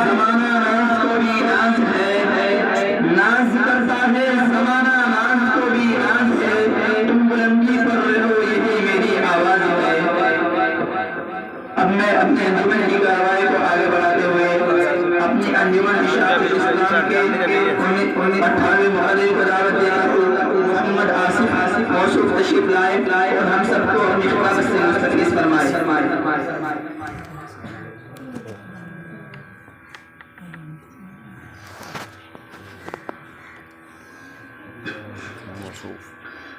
जमाना नाज को भी नाज है, नाज करता है जमाना नाज को भी नाज है, तुम बुलंदी पर रहो यही मेरी आवाज है। अब मैं अपने अंजुमन की कार्रवाई को आगे बढ़ाते हुए अपनी अंजुमन इशाअत इस्लाम के 18वें मुहर्रम को दावत देता हूँ। मोहम्मद आसिफ मौसूफ तशरीफ लाए और हम सबको अपनी खिताबत से मुस्तफीज फरमाए।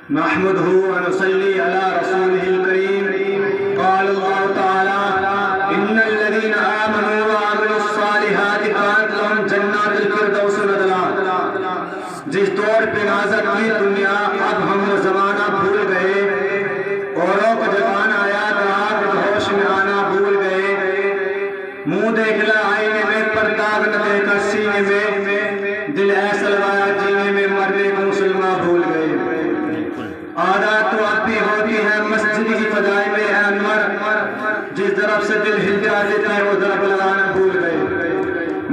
नहमदुहु व नुसल्ली अला रसूलिहिल करीम। क़ाल अल्लाहु तआला इन्नल लज़ीना आमनू व अमिलुस सालिहाति कानत लहुम जन्नातुल फिरदौस नज़ला। जिस दौर पे नाज़त हुई दुनिया, अब हम वो ज़माना भूल गए। औरों को जबान आया तो आप होश में आना भूल गए। मुँह देखला आईने में पर दाग न देखा सीने में, दिल ऐसा लगाया जीने में मरने को मुसलमान भूल गए। आदत तो अब भी होती है मस्जिद की फजाई में है अनवर, जिस तरफ से दिल हिलता देता है वो तरफ लगाना भूल गए।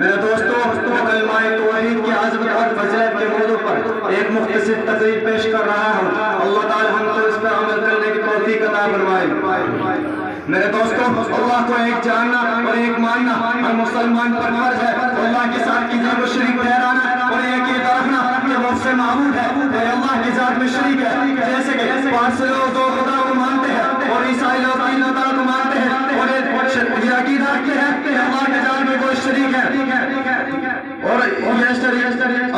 मेरे दोस्तों, कलमाए तौहीद की अज़मत और फज़ीलत के मौजू पर एक मुख्तसर तकरीर पेश कर रहा हूँ। अल्लाह ताला हमको इस पर अमल करने की तौफीक अता फरमाए। मेरे दोस्तों, अल्लाह को एक जानना और एक मानना हर मुसलमान पर फर्ज है। अल्लाह के साथ किसी को शरीक ठहराना और एक ये रखना कि वो उससे माबूद है, अल्लाह की जात में शरीक है। जैसे कि पारसी लोग दो खुदा को मानते हैं और ईसाई लोग तीन खुदा को मानते हैं और ये अकीदा रखते हैं कि अल्लाह की जात में कोई शरीक है और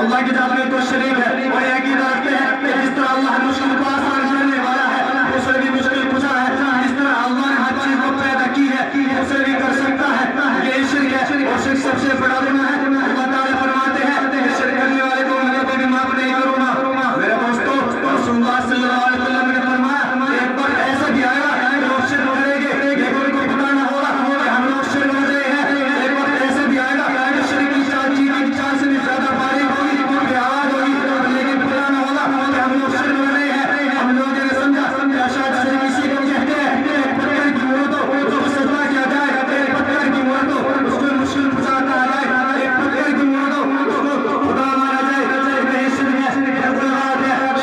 अल्लाह की जात में कोई शरीक है और ये अकीदा रखते हैं कि जिस तरह अल्लाह मुश्किल को आसान करने वाला है उसे भी मुश्किल पूछा है, जिस तरह अल्लाह ने हर चीज को पैदा की है उसे भी कर सकता है। ये शिर्क है और शिर्क सबसे बड़ा गुनाह है। अल्लाह ताला फरमाते हैं शिर्क करने वाले को मैं कभी माफ नहीं करूंगा। मेरे दोस्तों, रसूलुल्लाह सल्लल्लाहु अलैहि वसल्लम ने फरमाया एक बार ऐसा भी आएगा कि लोग शिर्क करेंगे लेकिन उनको पता न होगा कि हम लोग शिर्क कर रहे हैं। एक बार ऐसा भी आएगा कि शिर्क की चाल चीनी की चाल से भी ज्यादा बारीक होगी, उनकी आवाज होगी, लेकिन पता न होगा कि हम लोग शिर्क कर रहे हैं। हम लोगों ने समझा शायद शिर्क इसी को कहते हैं पत्थर की मूर्त हो तो सजदा किया जाए, पत्थर की मूर्त हो उसको मुश्किल पुजाता है, एक पत्थर की मूर्त हो उसको खुदा माना जाए। नहीं शिर्क है,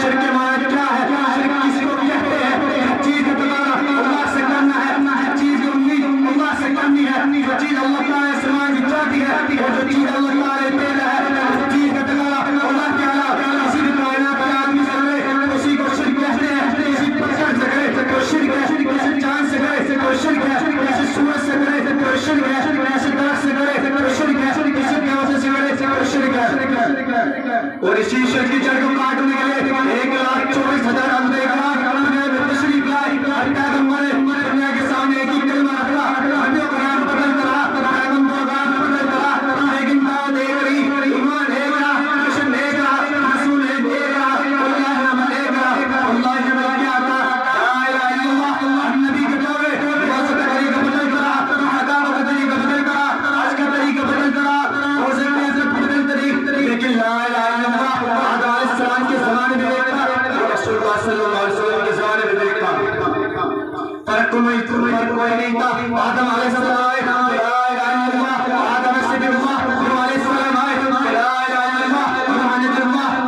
शिर्क के माने क्या है? शिर्क किसी को कहते हैं हर चीज का तकारा अल्लाह से करना है, हर चीज की उम्मीद अल्लाह से करनी है। जो चीज अल्लाह ताला से मांगी जाती है और जो चीज अल्लाह ताला ने देना है उस चीज का तकारा अल्लाह के अलावा किसी भी कायनात के आदमी से करे उसी को शिर्क कहते हैं। किसी पत्थर से करे कोई शिर्क है, किसी चांद से करे कोई शिर्क है, किसी सूरज से करे कोई शिर्क है, किसी दरख्त से करे कोई शिर्क है, किसी प्यासे से करे कोई शिर्क है। और इसी शिर्क की जड़ को काटने के लिए 1,24,000 अल्लाह तशरीफ लाए। पैगंबर दुनिया के सामने एक ही कलमा रखा, हमें कुरान बदल करा, पैगंबर कुरान बदल करा, लेकिन दावत एक रही, ईमान एक रहा, मिशन एक रहा, रसूल एक रहा, अल्लाह नाम एक रहा। अल्लाह ने क्या था? ला इलाहा इल्लल्लाह। नबी के दौरे नमाज का तरीका बदल करा, अकाम का तरीका बदल करा, हज का तरीका बदल करा, रोजे का बदल तरीका, लेकिन ला इलाहा इल्लल्लाह आदम अलैहिस्सलाम के ज़माने में देखा, रसूलुल्लाह सल्लल्लाहु अलैहि वसल्लम के ज़माने में देखा, फर्क कोई नहीं था। आदम अलैहिस्सलाम आए, ला इलाहा इल्लल्लाह, आदम से भी हुआ, नूह अलैहिस्सलाम आए, ला इलाहा इल्लल्लाह,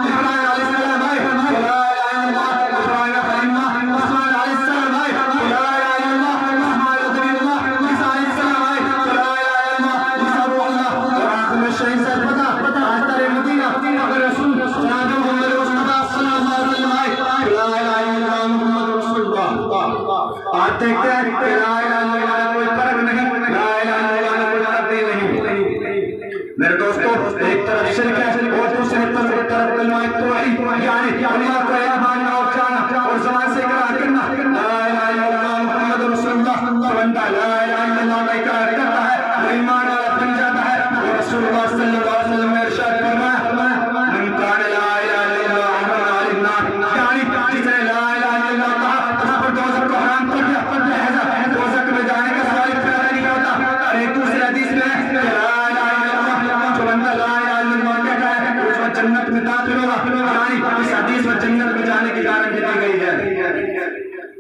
इब्राहीम अलैहिस्सलाम आए, ला इलाहा इल्लल्लाह, इब्राहीम खलीलुल्लाह, इस्माईल अलैहिस्सलाम आए, ला इलाहा इल्लल्लाह, इस्माईल खलीलुल्लाह, ईसा अलैहिस्सलाम आए, ला इलाहा इल्लल्लाह, ईसा रूहुल्लाह। और आखिर में शहीद से पता आज तारे मदीना अगर रसूल जनाब मोहम्मद मुस्तफा सल्लल्लाहु अलैहि वसल्लम आए, ला इलाहा इल्लल्लाह मुहम्मद रसूलुल्लाह। आज देखते हैं ला इलाहा इल्लल्लाह कोई फर्क नहीं, ला इलाहा इल्लल्लाह कोई तब्दील नहीं। मेरे दोस्तों, एक तरफ शिर्क है और दूसरी तरफ कलमा तौहीद यानी अल्लाह को एक मानना और जानना और ज़बान से इकरार करना। ला इलाहा इल्लल्लाह मुहम्मद रसूलुल्लाह। बंदा ला इलाहा इल्लल्लाह का इकरार करता है वो ईमान वाला बन जाता है। और रसूलुल्लाह सल्लल्लाहु अलैहि वसल्लम ने इरशाद फरमाया मन कान ला इलाहा इल्लल्लाह अहरम नार, यानी जिसने ला इलाहा इल्लल्लाह कहा उस पर दोज़ख को हराम कर दिया, दोज़ख में जाने का सवाल पैदा नहीं होता। और एक दूसरे हदीस में ला इलाहा इल्लल्लाह जो बंदा ला इलाहा इल्लल्लाह कहता है उसको जन्नत में दाखिल होगा, यानी इस हदीस में जन्नत में जाने की गारंटी दी गई है।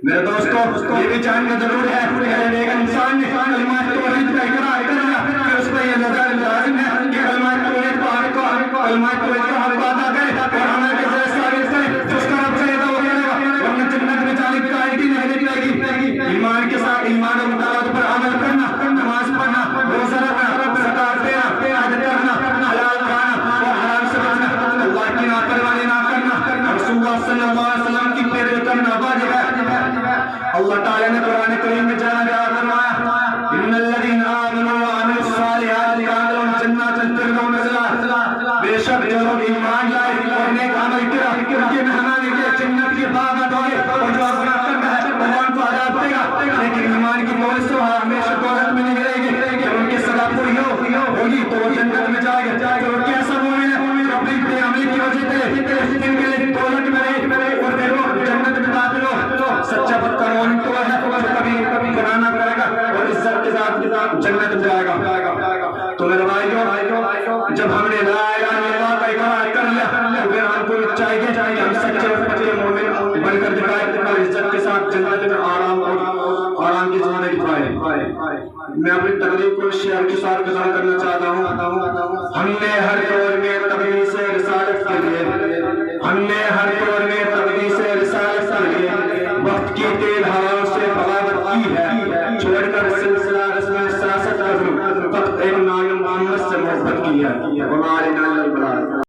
मेरे दोस्तों, ये भी जानना जरूरी है कि एक इंसान ने कलिमा तौहीद का इकरार कर लिया, फिर उस पर ये नजर लाजिम भाइयों, जब हमने ला इलाहा इल्लल्लाह का इकरार कर लिया तो फिर हमको चाहिए कि हम सच्चे और पक्के मोमिन बनकर दिखाएं और इज्जत के साथ जन्नत में आराम की ज़िंदगी पाएं। मैं अपनी तकलीफ को शेयर के साथ बयान करना चाहता हूँ। हमने हर दौर में तबलीग से रिसालत के लिए, हमने